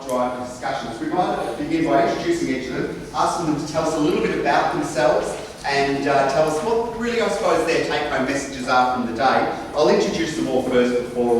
help drive the discussions. We might begin by introducing each of them, asking them to tell us a little bit about themselves and tell us what really, I suppose, their take-home messages are from the day. I'll introduce them all first before,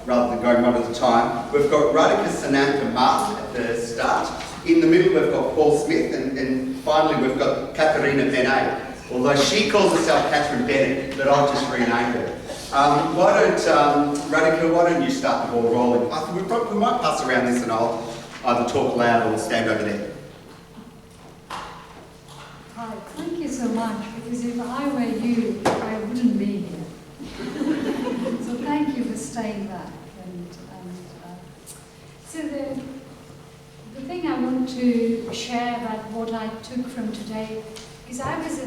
rather than going one at a time. We've got Radhika Sanantha Martin at the start. In the middle, we've got Paul Smith, and finally, we've got Katharina Benet, although she calls herself Catherine Bennett, but I'll just rename her. Radhika, why don't you start the ball rolling? I think we might pass around this and I'll either talk loud or stand over there. Hi, thank you so much, because if I were you, I wouldn't be here. So thank you for staying back. So the thing I want to share about what I took from today, because I was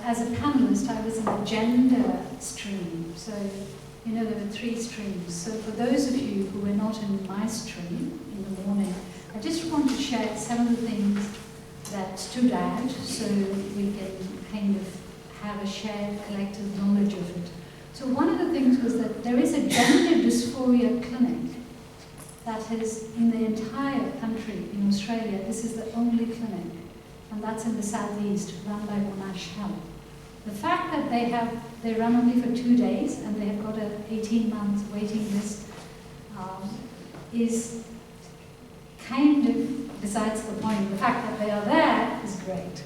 as a panelist, I was in the gender stream. So, you know, there were 3 streams. So for those of you who were not in my stream in the morning, I just want to share some of the things that stood out so we can kind of have a shared collective knowledge of it. So one of the things was that there is a gender dysphoria clinic that is in the entire country in Australia. This is the only clinic, and that's in the southeast, run by Monash Health. The fact that they run only for 2 days and they have got an 18-month waiting list is kind of besides the point. The fact that they are there is great.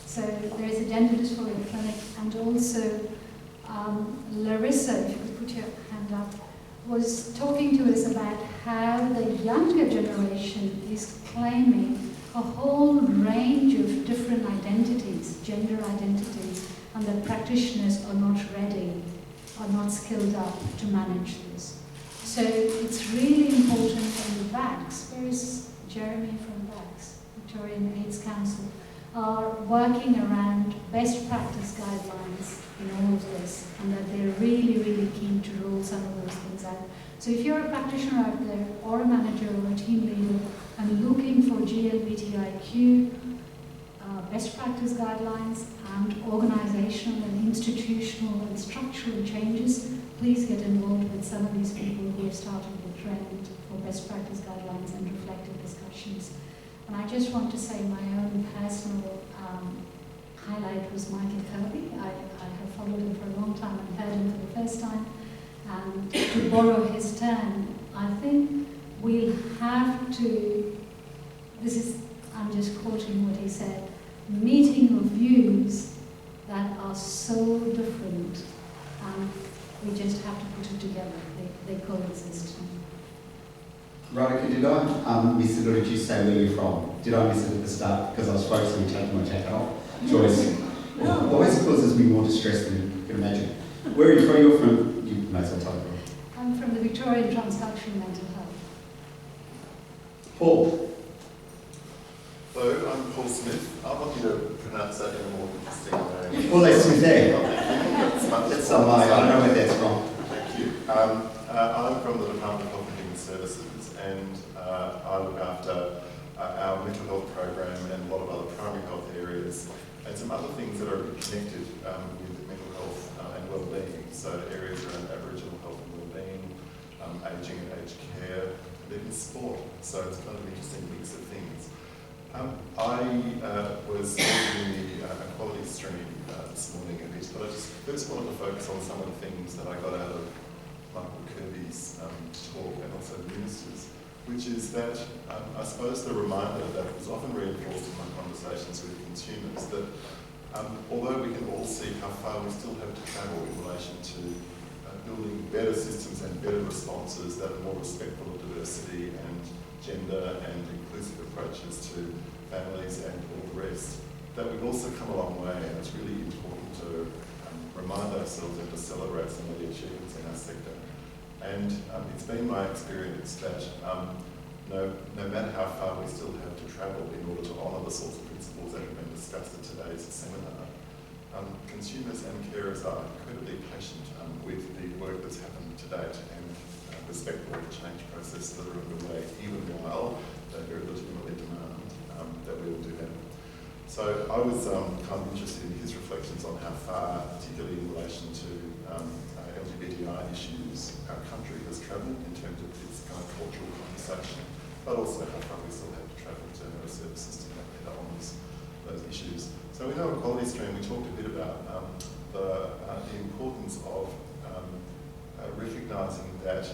So there is a gender dysphoria clinic, and also Larissa, if you could put your hand up, was talking to us about how the younger generation is claiming a whole range of different identities, gender identities, and that practitioners are not ready, are not skilled up to manage this. So it's really important, and VACS, where is Jeremy from VACS, Victorian AIDS Council, are working around best practice guidelines in all of this, and that they're really, really keen to roll some of those things out. So if you're a practitioner out there, or a manager, or a team leader, and looking for GLBTIQ best practice guidelines and organizational and institutional and structural changes, please get involved with some of these people who have started the trend for best practice guidelines and reflective discussions. And I just want to say my own personal highlight was Michael Kirby. I have followed him for a long time and heard him for the first time. And to borrow his term, I think we'll have to, I'm just quoting what he said, meeting of views that are so different, and we just have to put it together. They coexist. Radhika, did I miss it, or did you say where you're from? Did I miss it at the start because I was focused on taking my jacket off? Joyce. No. Always causes me more distress than you can imagine. Where are you from? You're from, you may as well tell me. I'm from the Victorian Transcultural Mental Health. Paul. Hello, I'm Paul Smith. I want you to pronounce that in a more interesting way. Paul Smith there. That's much That's some I don't know where that's from. Thank you. I'm from the Department of Health and Human Services, and I look after our mental health program and a lot of other primary health areas, and some other things that are connected with mental health and well-being. So areas around Aboriginal health and well-being, ageing and aged care, and even sport. So it's kind of an interesting mix of things. I was in the equality stream this morning a bit, but I just first wanted to focus on some of the things that I got out of Michael Kirby's talk and also the minister's, which is that I suppose the reminder that was often reinforced in my conversations with consumers that although we can all see how far we still have to travel in relation to building better systems and better responses that are more respectful of diversity and gender and inclusive approaches to families and all the rest, that we've also come a long way, and it's really important to remind ourselves and to celebrate some of the achievements in our sector. And it's been my experience that no matter how far we still have to travel in order to honour the sorts of principles that have been discussed at today's seminar, consumers and carers are incredibly patient with the work that's happened to date and respectful of the change processes that are underway, even while they very legitimately demand that we all do better. So I was kind of interested in his reflections on how far, particularly in relation to LGBTI issues, our country has travelled in terms of its kind of cultural conversation, but also how far we still have to travel to have a service system that better honours those issues. So in our equality stream, we talked a bit about the importance of recognising that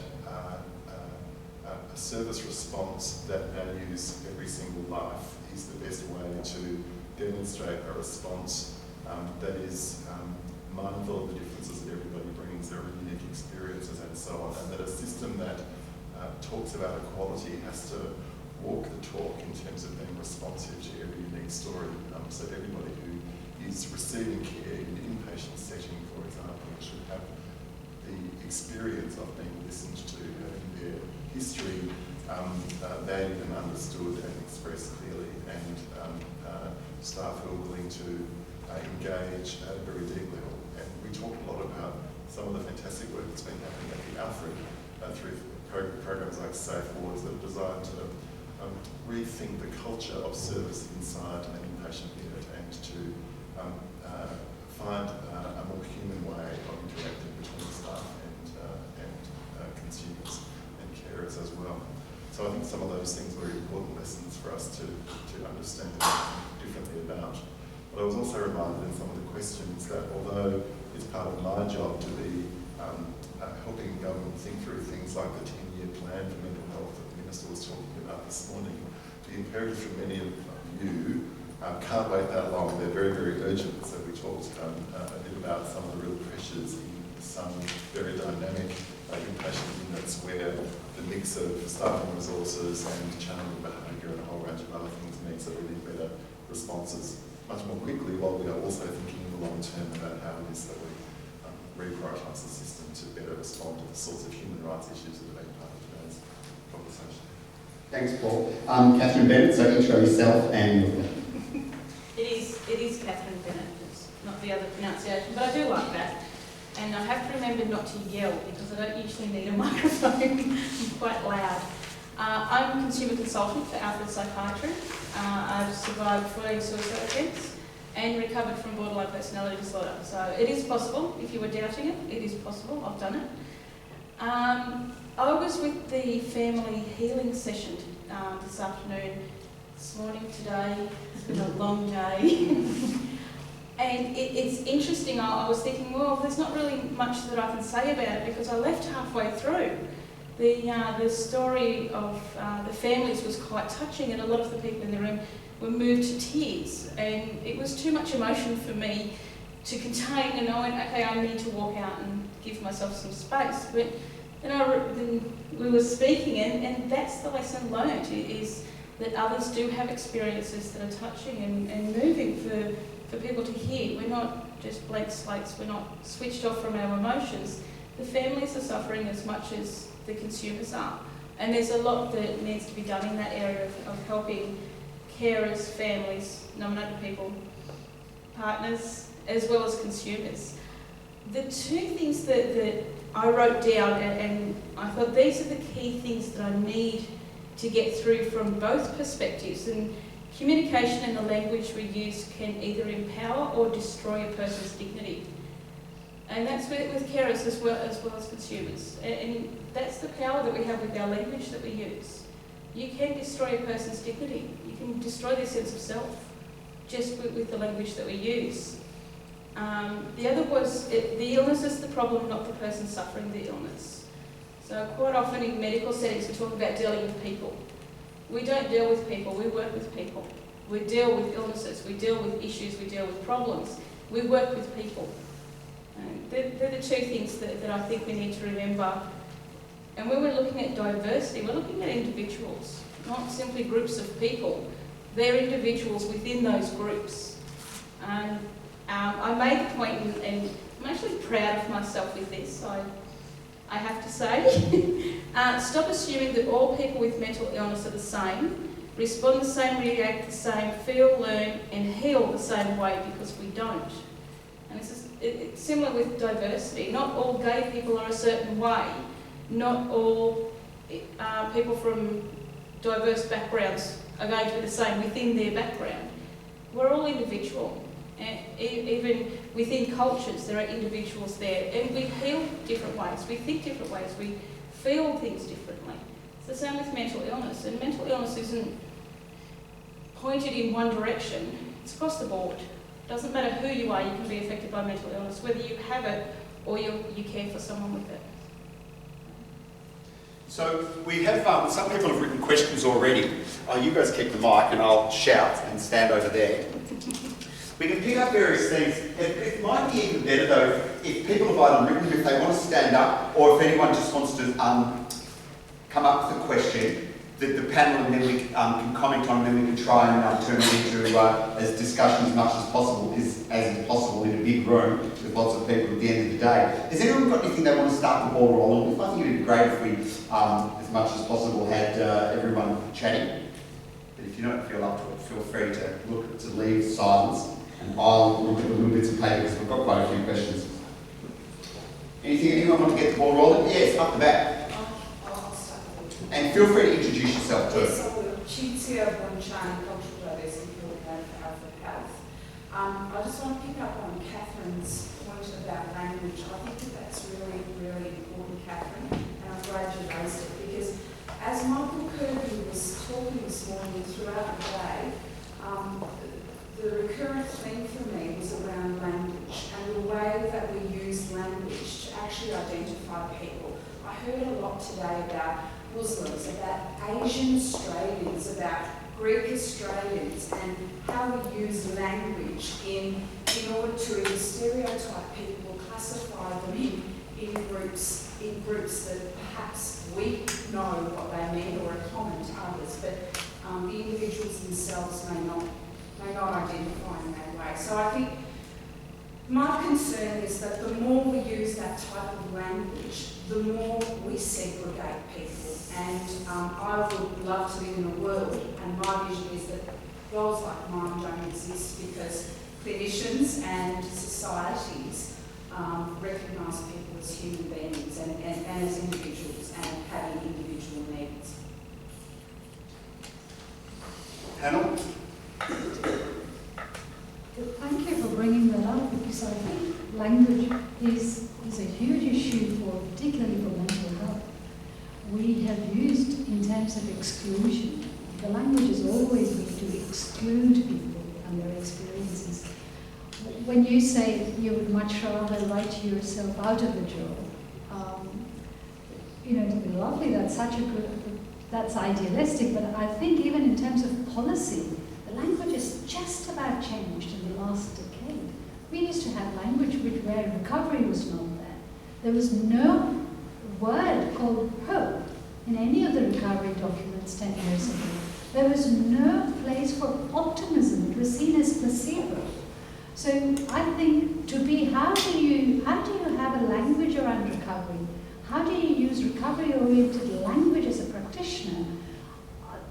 a service response that values every single life is the best way to demonstrate a response that is mindful of the differences that everybody brings, their unique experiences and so on, and that a system that talks about equality has to walk the talk in terms of being responsive to every unique story. So everybody who is receiving care in an inpatient setting, for example, should have the experience of being listened to, having their history valued and understood and expressed clearly, and staff who are willing to engage at a very deep level. And we talked a lot about some of the fantastic work that's been happening at the Alfred through programs like Safe Wars that are designed to rethink the culture of service inside an inpatient unit and to find a more human way of interacting between staff and consumers and carers as well. So I think some of those things were important lessons for us to understand and think differently about. But I was also reminded in some of the questions that although it's part of my job to be helping government think through things like the 10-year plan for mental health that the Minister was talking about this morning, the imperative for many of you can't wait that long. They're very, very urgent. So we talked a bit about some of the real pressures in some very dynamic inpatient units where the mix of staffing resources and challenging behaviour and a whole range of other things means that we need better responses much more quickly, while we are also thinking in the long term about how it is that we reprioritise the system to better respond to the sorts of human rights issues that have been part of today's conversation. Thanks, Paul. Catherine Bennett, so intro yourself and your It is Catherine Bennett, it's not the other pronunciation, but I do like that. And I have to remember not to yell because I don't usually need a microphone. I'm quite loud. I'm a consumer consultant for Alfred Psychiatry. I've survived 14 suicide attempts and recovered from borderline personality disorder. So it is possible. If you were doubting it, it is possible. I've done it. I was with the family healing session this afternoon, this morning, today. It's been a long day. And it's interesting. I was thinking, well, there's not really much that I can say about it because I left halfway through. The story of the families was quite touching, and a lot of the people in the room were moved to tears, and it was too much emotion for me to contain, and I went, okay, I need to walk out and give myself some space. But then we were speaking, and that's the lesson learned, is that others do have experiences that are touching and moving for people to hear. We're not just blank slates, we're not switched off from our emotions. The families are suffering as much as the consumers are. And there's a lot that needs to be done in that area of helping carers, families, nominated people, partners, as well as consumers. The two things that I wrote down, and I thought these are the key things that I need to get through from both perspectives. And communication and the language we use can either empower or destroy a person's dignity. And that's with carers as well as consumers. And that's the power that we have with our language that we use. You can destroy a person's dignity. You can destroy their sense of self just with the language that we use. The other was, the illness is the problem, not the person suffering the illness. So quite often in medical settings we talk about dealing with people. We don't deal with people, we work with people. We deal with illnesses, we deal with issues, we deal with problems. We work with people. They're the two things that I think we need to remember. And when we're looking at diversity, we're looking at individuals, not simply groups of people. They're individuals within those groups. And I made the point, and I'm actually proud of myself with this, I have to say. Stop assuming that all people with mental illness are the same, respond the same, react the same, feel, learn and heal the same way, because we don't. And it's similar with diversity. Not all gay people are a certain way. Not all people from diverse backgrounds are going to be the same within their background. We're all individual. And even within cultures, there are individuals there. And we heal different ways. We think different ways. We feel things differently. It's the same with mental illness, and mental illness isn't pointed in one direction, it's across the board. It doesn't matter who you are, you can be affected by mental illness, whether you have it or you care for someone with it. So we have, some people have written questions already. You guys keep the mic and I'll shout and stand over there. We can pick up various things. It might be even better though if people have either written, if they want to stand up, or if anyone just wants to come up with a question that the panel and then we can comment on, and then we can try and turn it into as discussion as much as possible, as is possible in a big room with lots of people at the end of the day. Has anyone got anything they want to start the ball rolling with? I think it would be great if we, as much as possible, had everyone chatting. But if you don't feel up to it, feel free to leave silence, and I'll look at the little bits of paper because we've got quite a few questions. Anyone want to get the ball rolling? Yes, up the back. I'll start with it. And feel free to introduce yourself too. Yes, I will. Chitzia Bonchan, Cultural Diversity Field of Health. I just want to pick up on Catherine's point about language. I think that's really, really important, Catherine, and I'm glad you raised it because as Michael Kirby was talking this morning throughout the day, the recurrent theme for me was around language and the way that we use language to actually identify people. I heard a lot today about Muslims, about Asian Australians, about Greek Australians, and how we use language in order to either stereotype people, classify them in groups that perhaps we know what they mean or are common to others, but the individuals themselves may not identify in that way. So I think my concern is that the more we use that type of language, the more we segregate people. And I would love to live in a world, and my vision is that roles like mine don't exist because clinicians and societies recognise people as human beings and as individuals and having individual needs. Panel? Thank you for bringing that up because I think language is a huge issue particularly for mental health. We have used in terms of exclusion. The language has always been to exclude people and their experiences. When you say you would much rather write yourself out of a job, it would be lovely, that's idealistic, but I think even in terms of policy, the language has just about changed in the last decade. We used to have language where recovery was not there. There was no word called hope in any of the recovery documents 10 years ago. There was no place for optimism. It was seen as placebo. So I think how do you have a language around recovery? How do you use recovery-oriented language as a practitioner?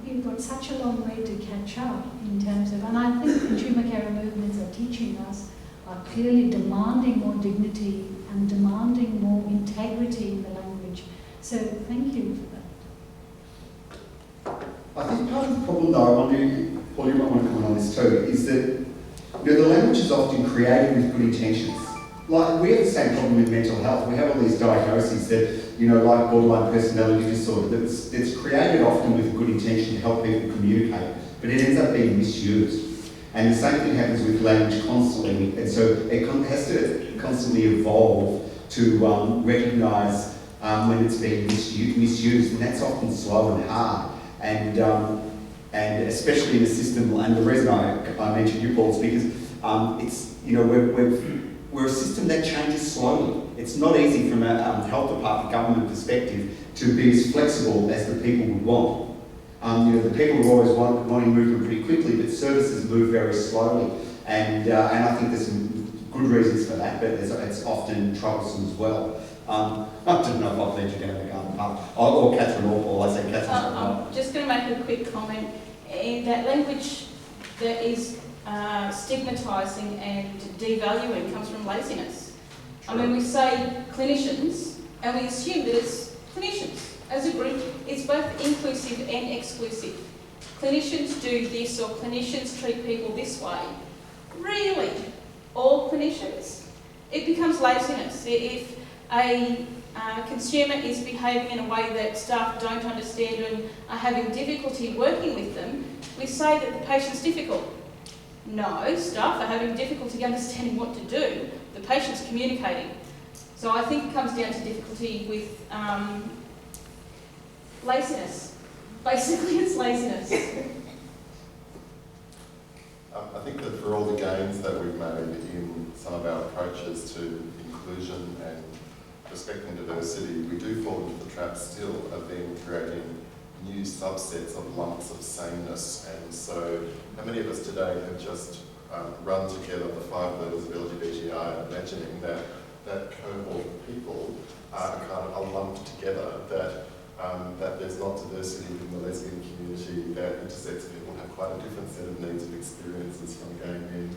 We've got such a long way to catch up in terms of, and I think consumer care movements are teaching us, are clearly demanding more dignity and demanding more integrity in the language. So thank you for that. I think part of the problem though, I wonder, Paul, you might want to comment on this too, is that the language is often created with good intentions. Like, we have the same problem with mental health. We have all these diagnoses that, like borderline personality disorder, that's created often with good intention to help people communicate, but it ends up being misused. And the same thing happens with language constantly, and so it has to constantly evolve to recognise when it's being misused, and that's often slow and hard. And especially in a system, and the reason I mentioned you, Paul, is because it's, we're a system that changes slowly. It's not easy from a health department, government perspective to be as flexible as the people would want. The people are always wanting movement pretty quickly, but services move very slowly. And I think there's some good reasons for that, but it's often troublesome as well. I don't know if I've led you down the garden path. Or Catherine or Paul, I say Catherine. I'm just going to make a quick comment. In that language that is stigmatising and devaluing comes from laziness. True. I mean, we say clinicians, and we assume that it's clinicians. As a group, it's both inclusive and exclusive. Clinicians do this, or clinicians treat people this way. Really? All clinicians? It becomes laziness. If a consumer is behaving in a way that staff don't understand and are having difficulty working with them, we say that the patient's difficult. No, staff are having difficulty understanding what to do. The patient's communicating. So I think it comes down to difficulty with laziness. Basically, it's laziness. I think that for all the gains that we've made in some of our approaches to inclusion and respecting diversity, we do fall into the trap still of then creating new subsets of lumps of sameness. And so, how many of us today have just run together the 5 levels of LGBTI, imagining that that cohort of people are kind of lumped together, that there's not diversity within the lesbian community, that intersex people have quite a different set of needs and experiences from gay men,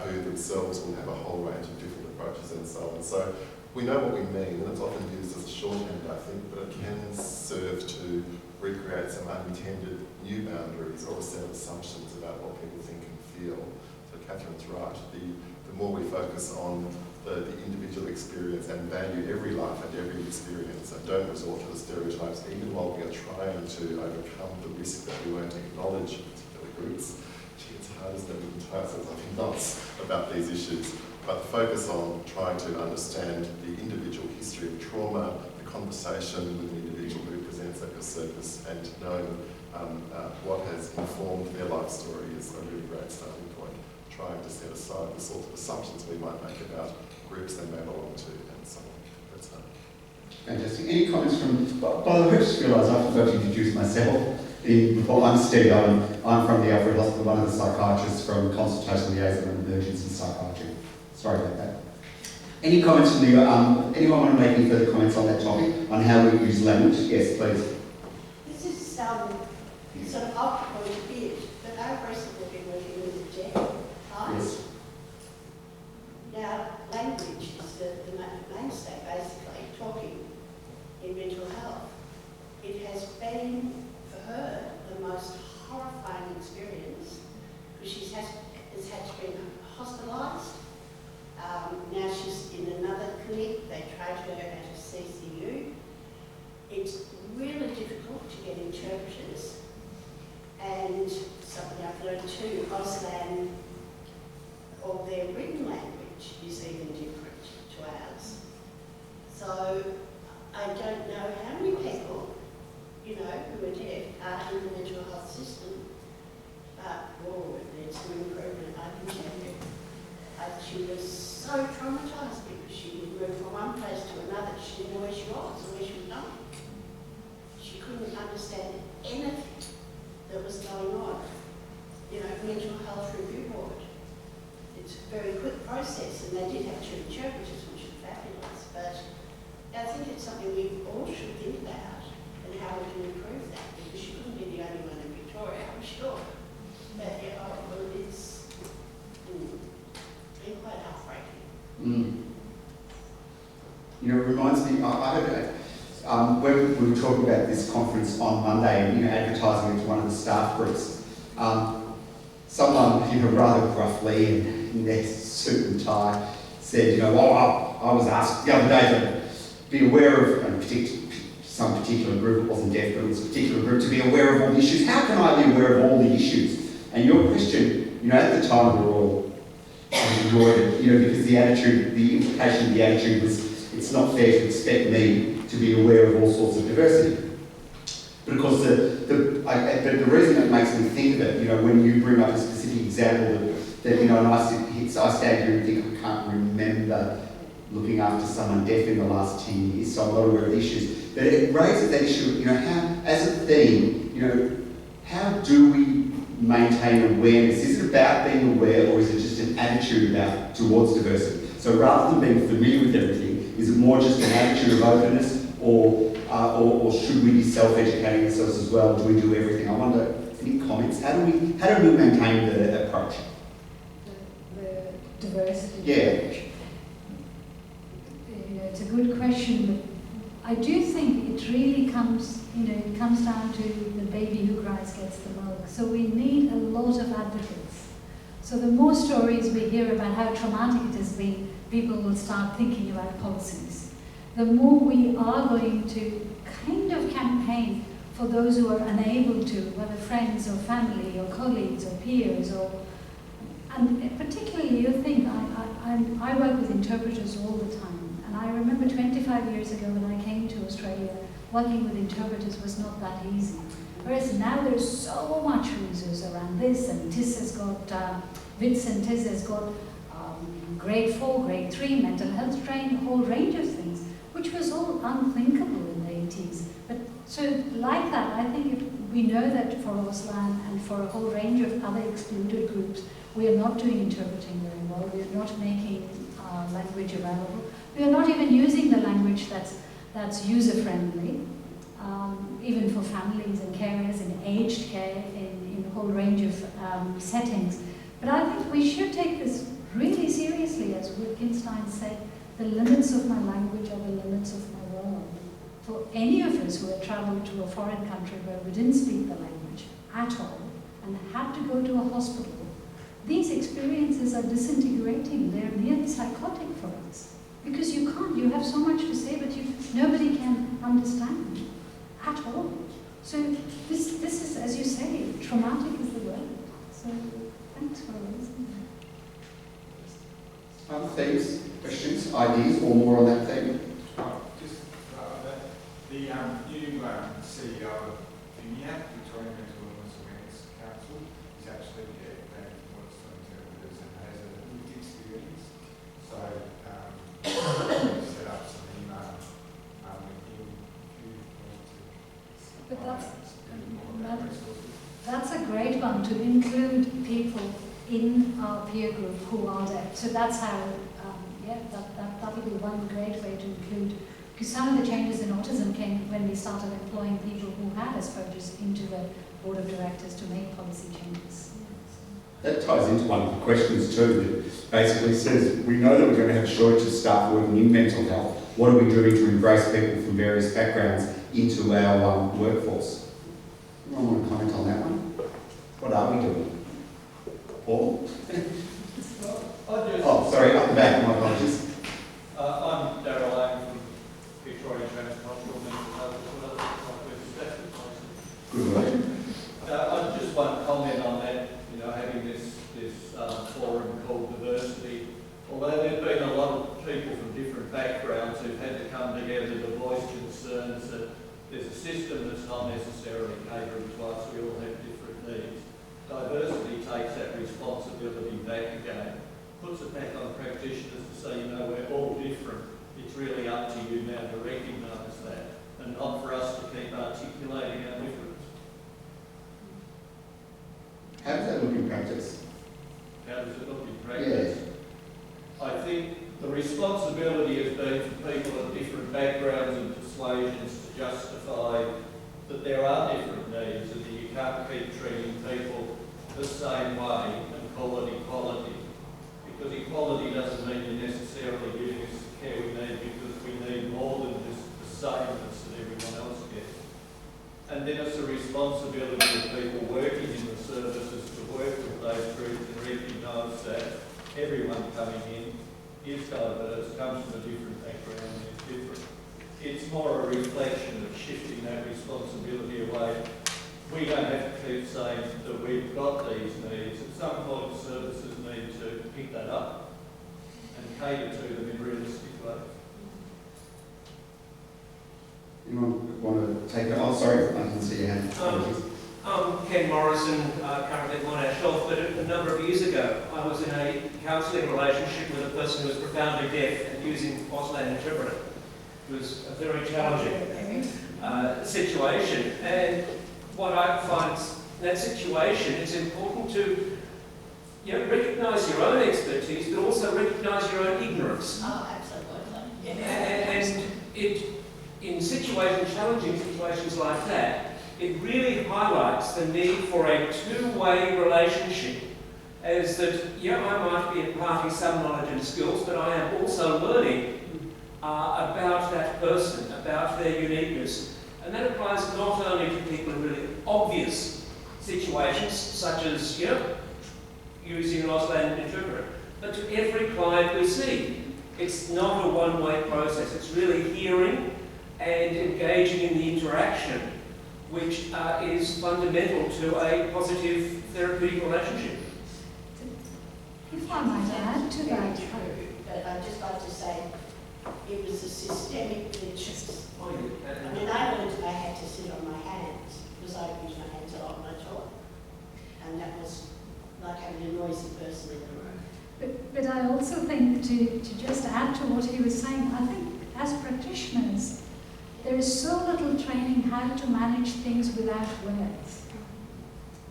who themselves will have a whole range of different approaches and so on. So we know what we mean, and it's often used as a shorthand, I think, but it can serve to recreate some unintended new boundaries or a set of assumptions about what people think and feel. So Catherine's right. The more we focus on the individual experience and value every life and every experience and don't resort to the stereotypes, even while we are trying to overcome the risk that we won't acknowledge particular groups. Gee, it's hard, isn't it? It drives us nuts about these issues. But the focus on trying to understand the individual history of trauma, the conversation with an individual who presents at your service, and knowing what has informed their life story is a really great starting point. Trying to set aside the sorts of assumptions we might make about groups they may belong to and so on. That's Fantastic. Any comments from, by the way, I just realised I forgot to introduce myself. I'm Steve Owen. I'm from the Alfred Hospital, one of the psychiatrists from Consultation Liaison and Emergency Psychiatry. Sorry about that. Any comments from the, anyone want to make any further comments on that topic, on how we use language? Yes, please. This is sort of off point a bit, but I've recently been working with the deaf. Yes. Now, language is the mainstay, basically, talking in mental health. It has been, for her, the most horrifying experience, because she has had to be hospitalised. Now she's in another clinic. They tried her at a CCU. It's really difficult to get interpreters. And something I've learned too, Auslan, or their written language is even different to ours. So I don't know how many people, who are deaf are in the mental health system, but there's some improvement, I can tell you. She was so traumatised because she would move from one place to another. She didn't know where she was or where she was going. She couldn't understand anything that was going on. Mental health review board. It's a very quick process, and they did have 2 interpreters, which is fabulous. But I think it's something we all should think about and how we can improve that, because she couldn't be the only one in Victoria, I'm sure. But it's been quite heartbreaking. It reminds me, I heard when we were talking about this conference on Monday, advertising it to one of the staff groups, someone, rather gruffly in their suit and tie said, I was asked the other day to be aware of some particular group, it wasn't deaf, but it was a particular group, to be aware of all the issues. How can I be aware of all the issues? And your question, at the time we were all enjoyed it, because the implication of the attitude was, it's not fair to expect me to be aware of all sorts of diversity. But of course, the reason it makes me think of it, when you bring up a specific example that and I stand here and think I can't remember looking after someone deaf in the last 10 years, so I'm not aware of the issues. But it raises that issue, how, as a theme, how do we maintain awareness? Is it about being aware, or is it just an attitude towards diversity? So rather than being familiar with everything, is it more just an attitude of openness, or should we be self-educating ourselves as well? Do we do everything? I wonder, any comments? How do we maintain the approach? The diversity. Yeah. It's a good question, but I do think it really comes down to the baby who cries gets the milk. So we need a lot of advocates. So the more stories we hear about how traumatic it has been, people will start thinking about policies. the more we are going to kind of campaign for those who are unable to, whether friends or family or colleagues or peers, and particularly you think, I work with interpreters all the time, and I remember 25 years ago when I came to Australia, working with interpreters was not that easy. Whereas now there's so much resource around this, and TIS has got, WITS and TIS has got grade 4, grade 3, mental health training, a whole range of things, which was all unthinkable in the 80s. But so like that, I think we know that for Auslan and for a whole range of other excluded groups, we are not doing interpreting very well. We are not making language available. We are not even using the language that's user-friendly, even for families and carers in aged care, in a whole range of settings. But I think we should take this really seriously, as Wittgenstein said, the limits of my language are the limits of my world. For any of us who have travelled to a foreign country where we didn't speak the language at all and had to go to a hospital, these experiences are disintegrating. They're nearly psychotic for us. Because you can't, you have so much to say, but nobody can understand at all. So this is, as you say, traumatic is the word. So thanks for listening. Other themes, questions, ideas, or more on that theme? Just the new CEO of VIMIAC, Victorian Mental Illness Awareness Council, is actually a Protestant interpreters and has a lived experience. So set up some email with him if you want to. But that's a great one, to include people in our peer group who are there. So that's how, that would be one great way to include, because some of the changes in autism came when we started employing people who had Asperger's into the board of directors to make policy changes. That ties into one of the questions too, that basically says, we know that we're going to have a shortage of staff working in mental health. What are we doing to embrace people from various backgrounds into our workforce? Anyone want to comment on that one? What are we doing? Paul? Oh, sorry, up the back, my apologies. I'm Darryl Lang from Victoria Transcultural Mental Health. Good work. I just one comment on that, having this forum called Diversity. Although there have been a lot of people from different backgrounds who've had to come together to voice concerns that there's a system that's not necessarily catering to us, we all have different needs. Diversity takes that responsibility back again, puts it back on practitioners to say, we're all different. It's really up to you now to recognise that, and not for us to keep articulating our difference. How does that look in practice? How does it look in practice? I think the responsibility has been for people of different backgrounds and persuasions to justify that there are different needs and that you can't keep treating people the same way and call it equality. Because equality doesn't mean you're necessarily giving us the care we need, because we need more than just the sameness that everyone else gets. And then it's a responsibility of people working in the services to work with those groups and recognise that everyone coming in is diverse, comes from a different background, is different. It's more a reflection of shifting that responsibility away. We don't have to keep saying that we've got these needs. At some point, services need to pick that up and cater to them in realistic ways. Anyone want to take it? Oh, sorry, I can see your hand. I'm Ken Morrison, currently at Monash Health, but a number of years ago I was in a counselling relationship with a person who was profoundly deaf and using Auslan interpreter. It was a very challenging situation, and what I find in that situation, it's important to recognise your own expertise, but also recognise your own ignorance. Oh, absolutely. And in challenging situations like that, it really highlights the need for a two-way relationship, as that, I might be imparting some knowledge and skills, but I am also learning about that person, about their uniqueness. And that applies not only to people in really obvious situations, such as, using an Auslan interpreter, but to every client we see. It's not a one-way process. It's really hearing and engaging in the interaction, which is fundamental to a positive therapeutic relationship. If I might add to that, But I'd just like to say, it was a systemic glitch. Oh, I mean, I learned I had to sit on my hands, because I use my hands a lot when I talk. And that was like having a noisy person in the room. but I also think to just add to what he was saying, I think as practitioners, there is so little training how to manage things without words.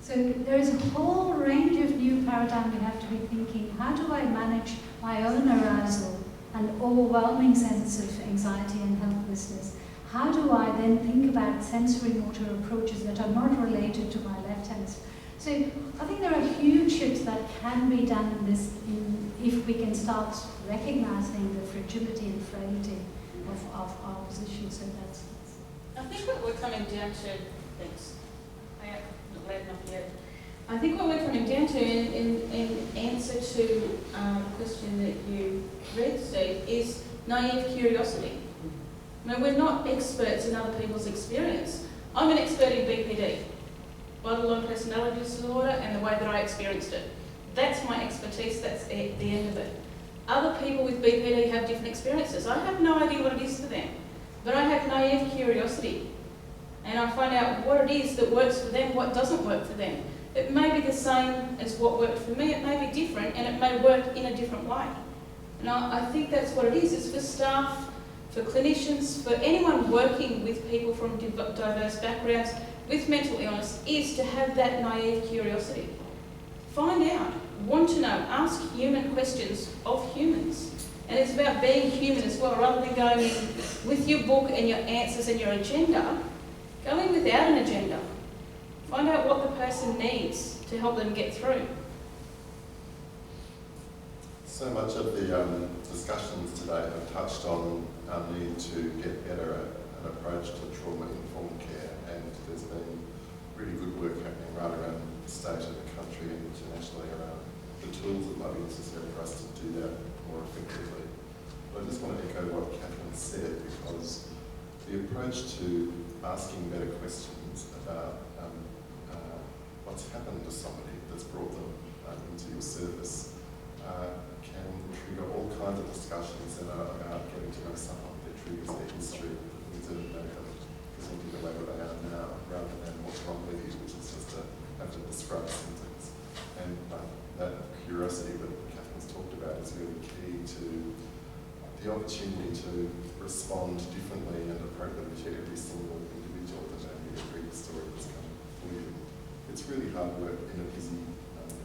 So there is a whole range of new paradigm we have to be thinking. How do I manage my own arousal and overwhelming sense of anxiety and helplessness? How do I then think about sensory motor approaches that are not related to my left hemisphere? So I think there are huge shifts that can be done in this if we can start recognizing the fragility and frailty of our position. So that's I think what we're coming down to, thanks, I am not loud enough yet. I think what we're coming down to in answer to the question that you read, Steve, is naive curiosity. I mean, we're not experts in other people's experience. I'm an expert in BPD, borderline personality disorder, and the way that I experienced it. That's my expertise, that's the end of it. Other people with BPD have different experiences. I have no idea what it is for them, but I have naive curiosity. And I find out what it is that works for them, what doesn't work for them. It may be the same as what worked for me, it may be different, and it may work in a different way. And I think that's what it is. It's for staff, for clinicians, for anyone working with people from diverse backgrounds with mental illness, is to have that naive curiosity. Find out, want to know, ask human questions of humans. And it's about being human as well, rather than going in with your book and your answers and your agenda. Go in without an agenda. Find out what the person needs to help them get through. So much of the discussions today have touched on our need to get better at an approach to trauma-informed care, and there's been really good work happening right around the state of the country and internationally around the tools that might be necessary for us to do that more effectively. But I just want to echo what Catherine said, because the approach to asking better questions about what's happened to somebody that's brought them into your service can trigger all kinds of discussions that are about getting to know someone, their triggers, their history, the things that have made them presenting the way that they are now, rather than what's wrong with you, which is just to have to describe symptoms. And that curiosity that Catherine's talked about is really key to the opportunity to respond differently and appropriately to every single individual that may be every story that's coming for you. It's really hard work in a busy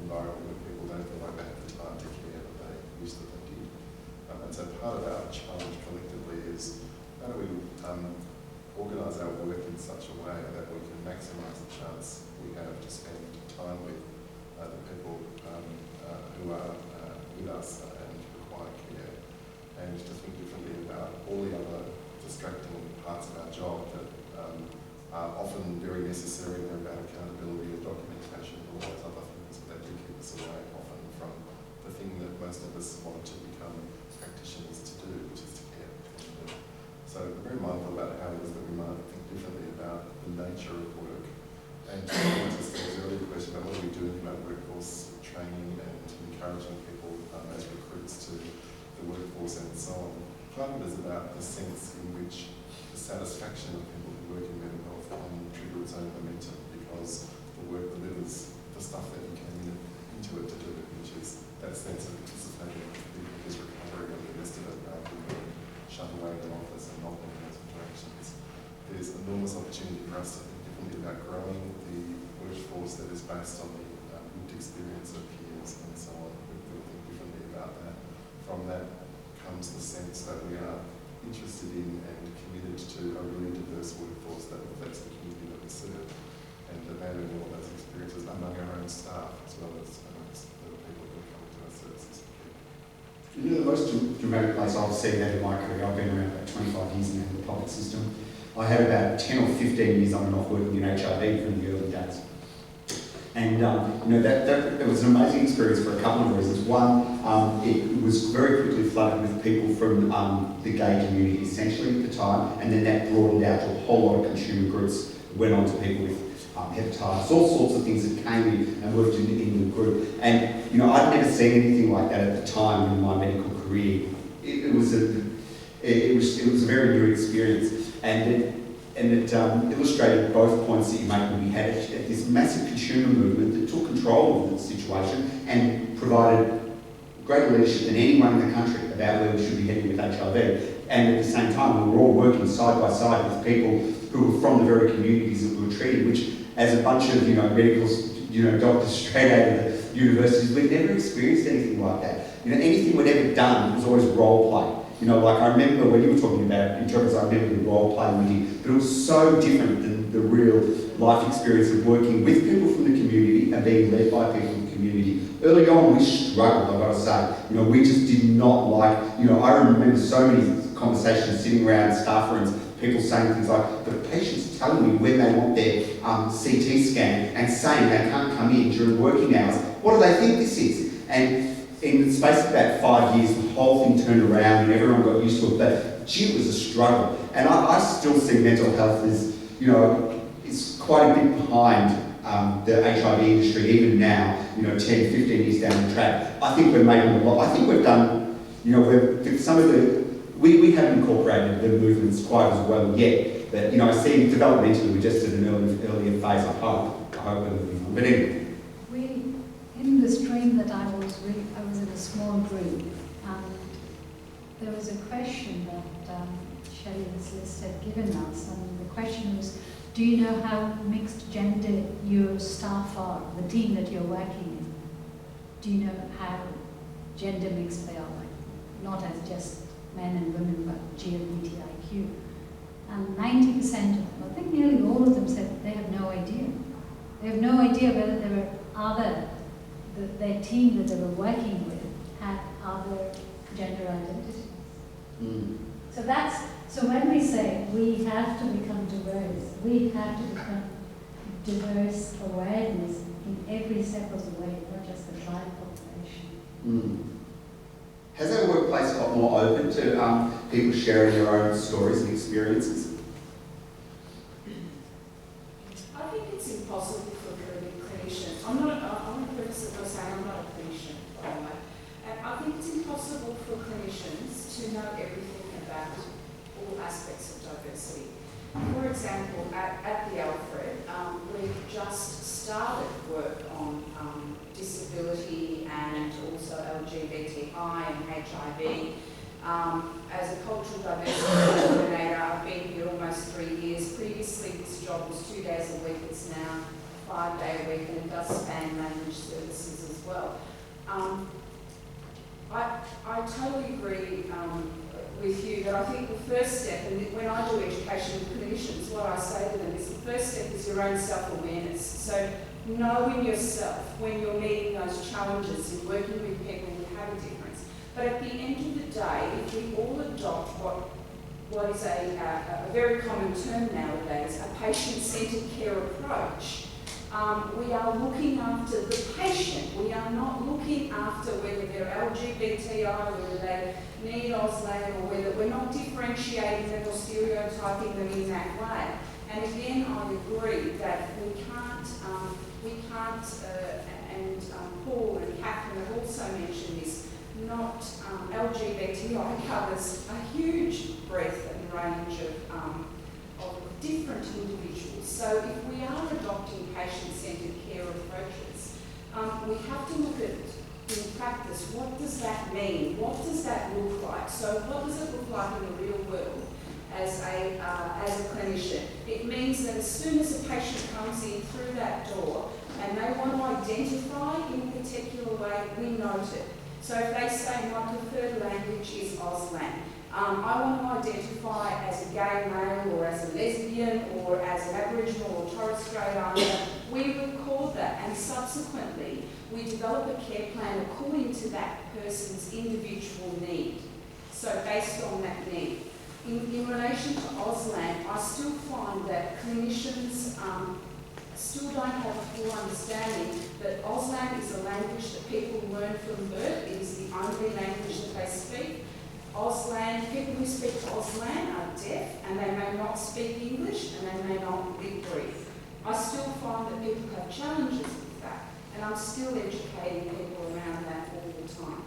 environment where people don't feel like they have the time to care that they wish that they did. And so part of our challenge collectively is how do we organise our work in such a way that we can maximise the chance we have to spend time with the people who are with us and require care, and to think differently about all the other distracting parts of our job that are often very necessary. They're about accountability and documentation and all those other things, but they do keep us away often from the thing that most of us want to become practitioners to do, which is to care. So we're very mindful about how it is that we might think differently about the nature of work. And to answer Steve's earlier question about what are we doing about workforce training and encouraging people as recruits to the workforce and so on. Part of it is about the sense in which the satisfaction of people who work in mental health can trigger its own momentum, because the work delivers the stuff that you came into it to do, which is that sense of participating in his recovery and the rest of it, rather than being shut away in an office and not having those interactions. There's enormous opportunity for us to think differently about growing the workforce that is based on the lived experience of peers and so on. We've got to think differently about that. From that comes the sense that we are interested in and committed to a really diverse workforce that reflects the community that we serve, and valuing all those experiences among our own staff as well as amongst the people who come to our services. You know, the most dramatic place I've seen that in my career, I've been around about 25 years now in the public system. I had about 10 or 15 years on and off working in HRD from the early days. And that was an amazing experience for a couple of reasons. One, it was very quickly flooded with people from the gay community essentially at the time, and then that broadened out to a whole lot of consumer groups, went on to people with hepatitis, all sorts of things that came in and worked in the group. And I'd never seen anything like that at the time in my medical career. It was a very new experience, and it illustrated both points that you make. When we had this massive consumer movement that took control of the situation and provided greater leadership than anyone in the country about where we should be heading with HIV. And at the same time, we were all working side by side with people who were from the very communities that we were treating, which, as a bunch of medicals, doctors straight out of the universities, we'd never experienced anything like that. Anything we'd ever done was always role play. Like I remember when you were talking about interpreters, I remember the role play we did, but it was so different than the real life experience of working with people from the community and being led by people in the community. Early on, we struggled, I've got to say. We just did not like, I remember so many conversations sitting around staff rooms, people saying things like, the patient's telling me when they want their CT scan and saying they can't come in during working hours. What do they think this is? And in the space of about 5 years, the whole thing turned around and everyone got used to it, but gee, it was a struggle. And I still see mental health as, it's quite a bit behind the HIV industry, even now, 10, 15 years down the track. I think we're making a lot. I think we've done, we haven't incorporated the movements quite as well yet, but, I see developmentally we're just at an earlier phase, I hope we're moving on. But anyway. In the stream that I was in a small group, and there was a question that Shelley List had given us, and the question was, do you know how mixed gender your staff are, the team that you're working in? Do you know how gender mixed they are, not as just men and women, but GLBTIQ? And 90% of them, I think nearly all of them said they have no idea. They have no idea whether there were other their team that they were working with had other gender identities. Mm. So when we say we have to become diverse, we have to become diverse awareness in every step of the way, not just the tribe population. Mm. Has our workplace got more open to people sharing their own stories and experiences? I think it's impossible for clinicians. I want to preface it by saying I'm not a clinician, by the way. And I think it's impossible for clinicians to know everything about all aspects of diversity. For example, at the Alfred, we've just started work on disability and also LGBTI and HIV. As a cultural diversity coordinator, I've been here almost 3 years. Previously, this job was 2 days a week. It's now 5 day a week, and it does span language services as well. I totally agree with you that I think the first step, and when I do education with clinicians, what I say to them is the first step is your own self-awareness. So knowing yourself when you're meeting those challenges and working with people who have a difference. But at the end of the day, if we all adopt what is a very common term nowadays, a patient-centred care approach, we are looking after the patient. We are not looking after whether they're LGBTI, whether they need Auslan, or whether we're not differentiating them or stereotyping them in that way. And again, I agree that we can't, and Paul and Catherine have also mentioned this, not LGBTI covers a huge breadth and range of different individuals. So if we are adopting patient-centred care approaches, we have to look at in practice, what does that mean? What does that look like? So what does it look like in the real world as a clinician? It means that as soon as a patient comes in through that door and they want to identify in a particular way, we note it. So if they say my preferred language is Auslan, I want to identify as a gay male or as a lesbian or as an Aboriginal or Torres Strait Islander, we record that, and subsequently we develop a care plan according to that person's individual need. So based on that need. In relation to Auslan, I still find that clinicians still don't have a full understanding that Auslan is a language that people learn from birth. It is the only language that they speak. Auslan, people who speak Auslan are deaf and they may not speak English and they may not breathe. I still find that people have challenges with that, and I'm still educating people around that all the time.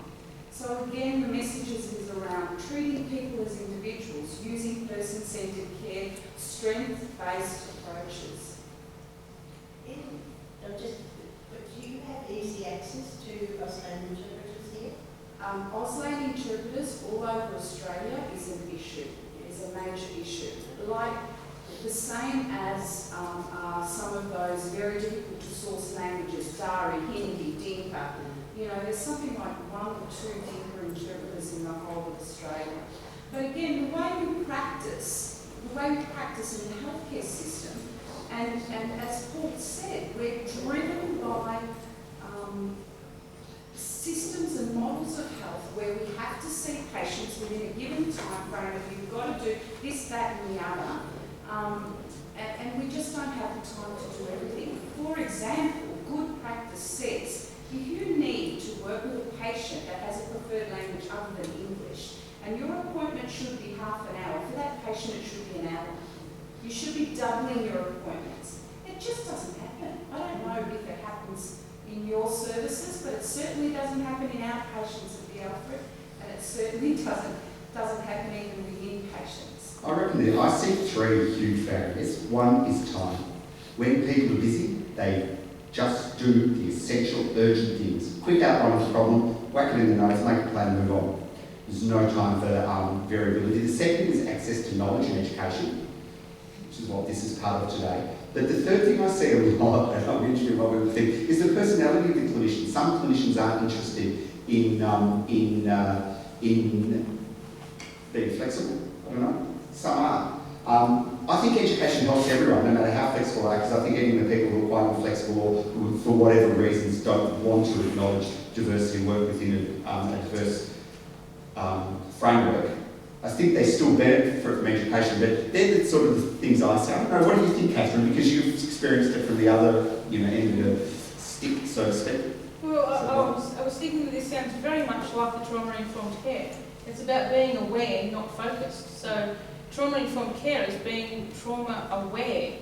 So again, the messages is around treating people as individuals, using person-centred care, strength-based approaches. But do you have easy access to Auslan interpreters here? Auslan interpreters all over Australia is an issue, is a major issue. Like the same as some of those very difficult to source languages, Dari, Hindi, Dinka. You know, there's something like 1 or 2 Dinka interpreters in the whole of Australia. But again, the way we practice in the healthcare system, and as Paul said, we're driven by systems and models of health where we have to see patients within a given time frame if you've got to do this, that and the other. And we just don't have the time to do everything. For example, good practice says if you need to work with a patient that has a preferred language other than English, and your appointment should be half an hour, for that patient it should be an hour. You should be doubling your appointments. It just doesn't happen. I don't know if it happens in your services, but it certainly doesn't happen in outpatients at the Alfred, and it certainly doesn't happen even with inpatients. I reckon that I see 3 huge barriers. One is time. When people are busy, they just do the essential, urgent things. Quick outline of the problem, whack it in the nose, make a plan, move on. There's no time for variability. The second is access to knowledge and education, which is what this is part of today. But the third thing I see a lot, and I mentioned in my other thing, is the personality of the clinician. Some clinicians aren't interested in being flexible. I don't know. Some are. I think education helps everyone, no matter how flexible they are, because I think even the people who are quite inflexible or who, for whatever reasons, don't want to acknowledge diversity and work within a diverse framework, I think they still benefit from education. But they're the sort of things I say. I don't know, what do you think, Catherine? Because you've experienced it from the other end of the stick, so to speak. Well, I was thinking that this sounds very much like the trauma-informed care. It's about being aware, not focused. So trauma-informed care is being trauma-aware,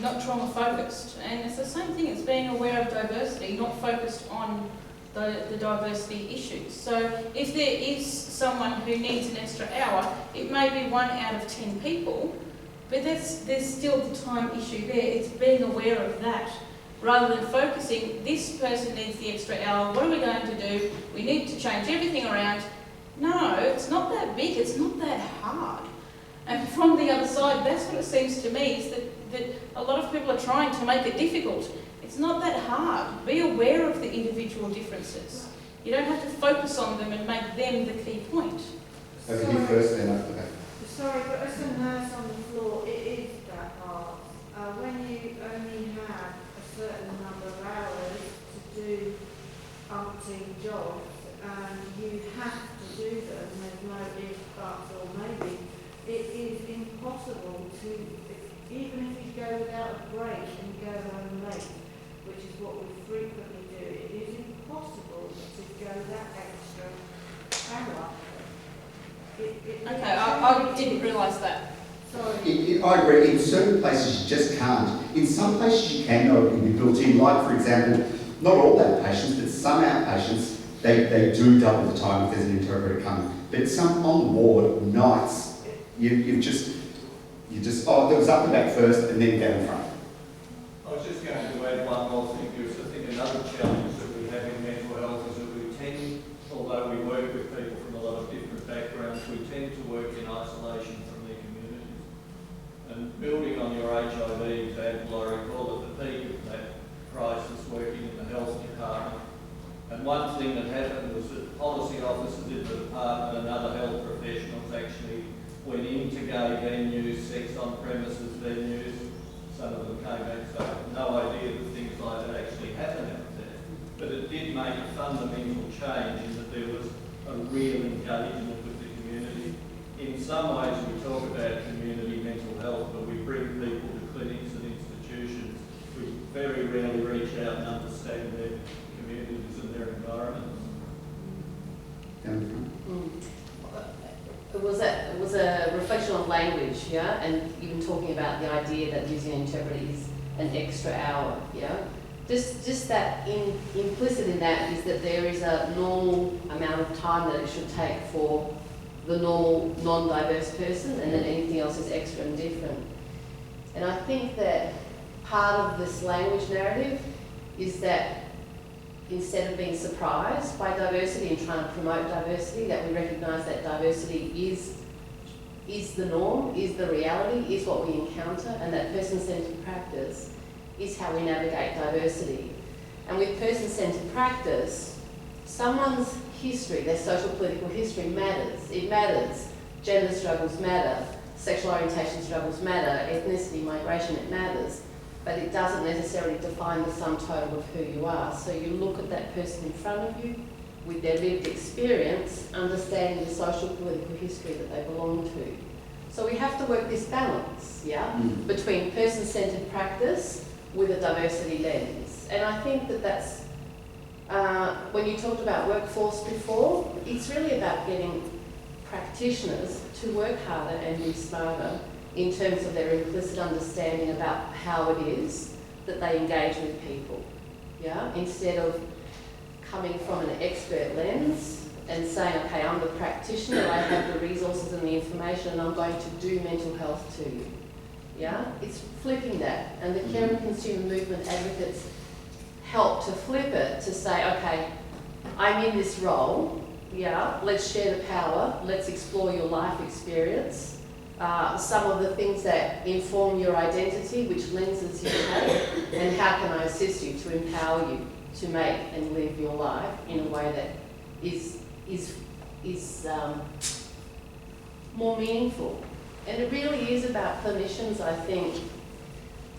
not trauma-focused. And it's the same thing, it's being aware of diversity, not focused on the diversity issues. So if there is someone who needs an extra hour, it may be 1 out of 10 people, but there's still the time issue there. It's being aware of that, rather than focusing, this person needs the extra hour, what are we going to do? We need to change everything around. No, it's not that big, it's not that hard. And from the other side, that's what it seems to me, is that a lot of people are trying to make it difficult. It's not that hard. Be aware of the individual differences. You don't have to focus on them and make them the key point. Over here first, then after that. Sorry, but as a nurse on the floor, it is that hard. When you only have a certain number of hours to do umpteen jobs, and you have to do them, there's no if, buts or maybe, it is impossible to, even if you go without a break and go home late, which is what we frequently do, it is impossible to go that extra hour. Okay, I didn't realise that. Sorry. I agree. In certain places you just can't. In some places you can, though, it can be built in. Like, for example, not all outpatients, but some outpatients, they do double the time if there's an interpreter coming. But some on the ward, nights, you just, oh, there was up and back first and then down front. I was just going to add one more thing, because I think another challenge that we have in mental health is that we tend, although we work with people from a lot of different backgrounds, we tend to work in isolation from their communities. And building on your HIV example, I recall at the peak of that crisis working in the health department, and one thing that happened was that policy officers in the department and other health professionals actually went into gay venues, sex on premises venues. Some of them came back saying, no idea that things like that actually happen out there. But it did make a fundamental change in that there was a real engagement with the community. In some ways we talk about community mental health, but we bring people to clinics and institutions, we Catherine? It was a reflection on language, yeah, and even talking about the idea that using an interpreter is an extra hour, yeah. Just that implicit in that is that there is a normal amount of time that it should take for the normal non-diverse person, and then anything else is extra and different. And I think that part of this language narrative is that instead of being surprised by diversity and trying to promote diversity, that we recognise that diversity is the norm, is the reality, is what we encounter, and that person-centred practice is how we navigate diversity. And with person-centred practice, someone's history, their social political history matters. It matters. Gender struggles matter. Sexual orientation struggles matter. Ethnicity, migration, it matters. But it doesn't necessarily define the sum total of who you are. So you look at that person in front of you with their lived experience, understanding the social political history that they belong to. So we have to work this balance, yeah, between person-centred practice with a diversity lens. And I think that that's, when you talked about workforce before, it's really about getting practitioners to work harder and be smarter in terms of their implicit understanding about how it is that they engage with people, yeah? Instead of coming from an expert lens and saying, okay, I'm the practitioner, I have the resources and the information, and I'm going to do mental health to you, yeah? It's flipping that, and the care and consumer movement advocates help to flip it, to say, okay, I'm in this role, yeah, let's share the power, let's explore your life experience, some of the things that inform your identity, which lenses you take, and how can I assist you to empower you to make and live your life in a way that is more meaningful. And it really is about clinicians, I think,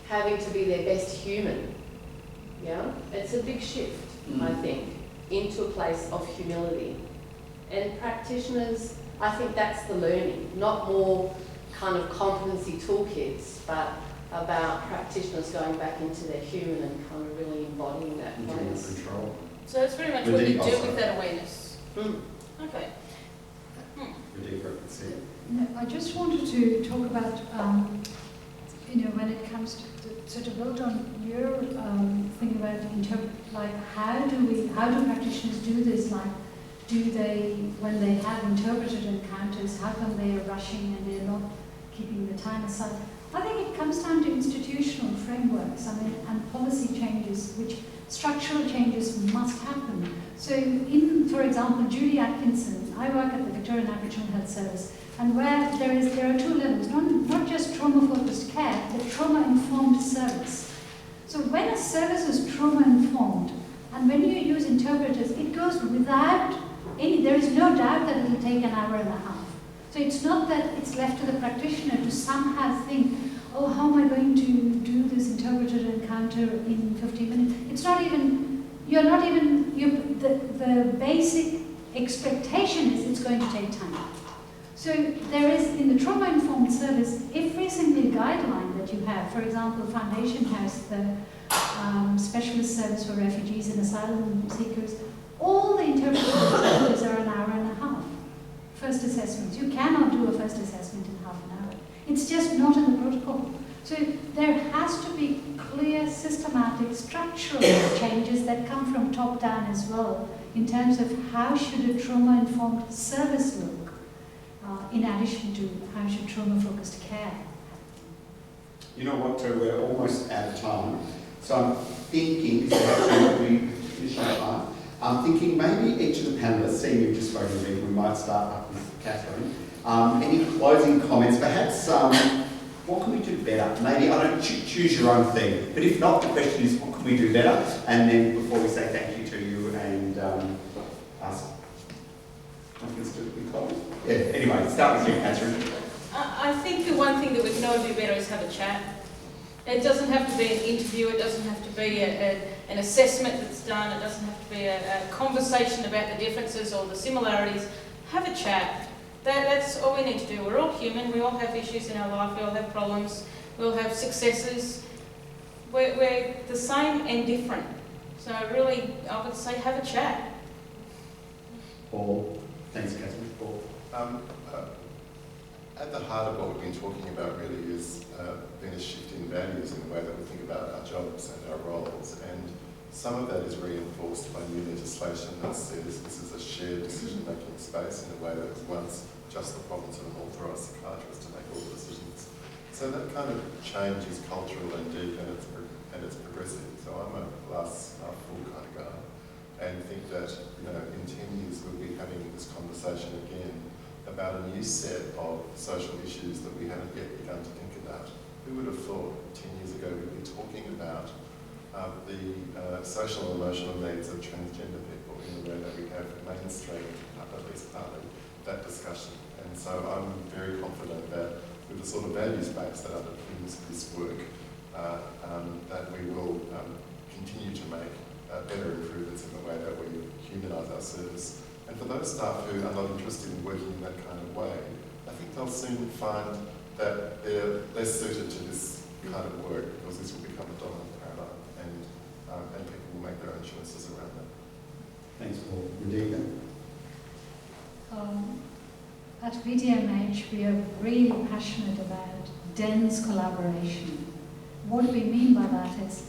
having to be their best human. Yeah, it's a big shift, I think, into a place of humility. And practitioners, I think that's the learning, not more kind of competency toolkits, but about practitioners going back into their human and kind of really embodying that place. Control. So it's very much what you do with that awareness. Okay. The deep reference, yeah. No, I just wanted to talk about, you know, when it comes to build on your thing about how do practitioners do this? Like, do they, when they have interpreted encounters, how come they are rushing and they're not keeping the time aside? I think it comes down to institutional frameworks, and policy changes, which structural changes must happen. So for example, Judy Atkinson, I work at the Victorian Aboriginal Health Service, and where there are two levels, not just trauma-focused care, but trauma-informed service. So when a service is trauma-informed, and when you use interpreters, it goes without there is no doubt that it will take an hour and a half. So it's not that it's left to the practitioner to somehow think, oh, how am I going to do this interpreted encounter in 15 minutes? It's not even, the basic expectation is it's going to take time. So there is, in the trauma-informed service, every single guideline that you have, for example, Foundation has the specialist service for refugees and asylum seekers, all the interpreters are an hour and a half. First assessments. You cannot do a first assessment in half an hour. It's just not in the protocol. So there has to be clear, systematic, structural changes that come from top down as well, in terms of how should a trauma-informed service look, in addition to how should trauma-focused care happen. You know what, we're almost out of time. So I'm thinking, because we finish our time, I'm thinking maybe each of the panellists, seeing you've just spoken to me, we might start up with Catherine. Any closing comments? Perhaps, what can we do better? Maybe, I don't choose your own thing, but if not, the question is, what can we do better? And then before we say thank you to you and us. Yeah, anyway, start with you, Catherine. I think the one thing that we can all do better is have a chat. It doesn't have to be an interview, it doesn't have to be an assessment that's done, it doesn't have to be a conversation about the differences or the similarities. Have a chat. That's all we need to do. We're all human, we all have issues in our life, we all have problems, we all have successes. We're the same and different. So really, I would say have a chat. Paul, Thanks, Catherine. Paul. At the heart of what we've been talking about really is been a shift in values in the way that we think about our jobs and our roles, and some of that is reinforced by new legislation that says this is a shared decision-making space in a way that was once just the province of an authorised psychiatrist to make all the decisions. So that kind of change is cultural and deep, and it's progressive. So I'm a glass half full kind of guy, and think that in 10 years we'll be having this conversation again about a new set of social issues that we haven't yet begun to think about. Who would have thought 10 years ago we'd be talking about the social and emotional needs of transgender people in the way that we have mainstreamed, at least partly, that discussion. And so I'm very confident that with the sort of values base that underpins this work, that we will continue to make better improvements in the way that we humanise our service. And for those staff who are not interested in working in that kind of way, I think they'll soon find that they're less suited to this kind of work, because this will become a dominant paradigm, and people will make their own choices around that. Thanks, Paul. Radhika? At VDMH, we are really passionate about dense collaboration. What we mean by that is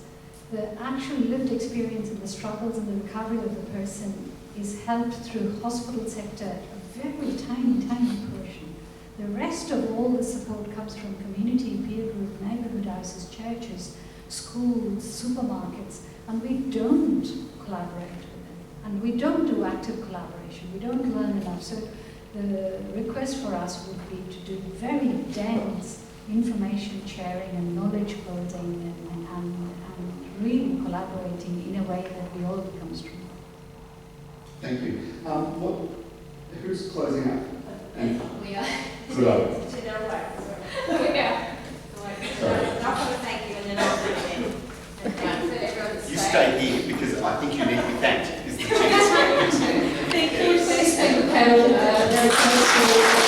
the actual lived experience and the struggles and the recovery of the person is helped through hospital sector, a very tiny, tiny portion. The rest of all the support comes from community, peer group, neighbourhood houses, churches, schools, supermarkets, and we don't collaborate with them. And we don't do active collaboration. We don't learn enough. So the request for us would be to do very dense information sharing and knowledge building and really collaborating in a way that we all become strong. Thank you. Who's closing up? We are. Good on. We are. Sorry. I'll come and thank you and then I'll say it. You stay here because I think you need to be thanked. Is the chance. Thank you. Please take the panel very closely.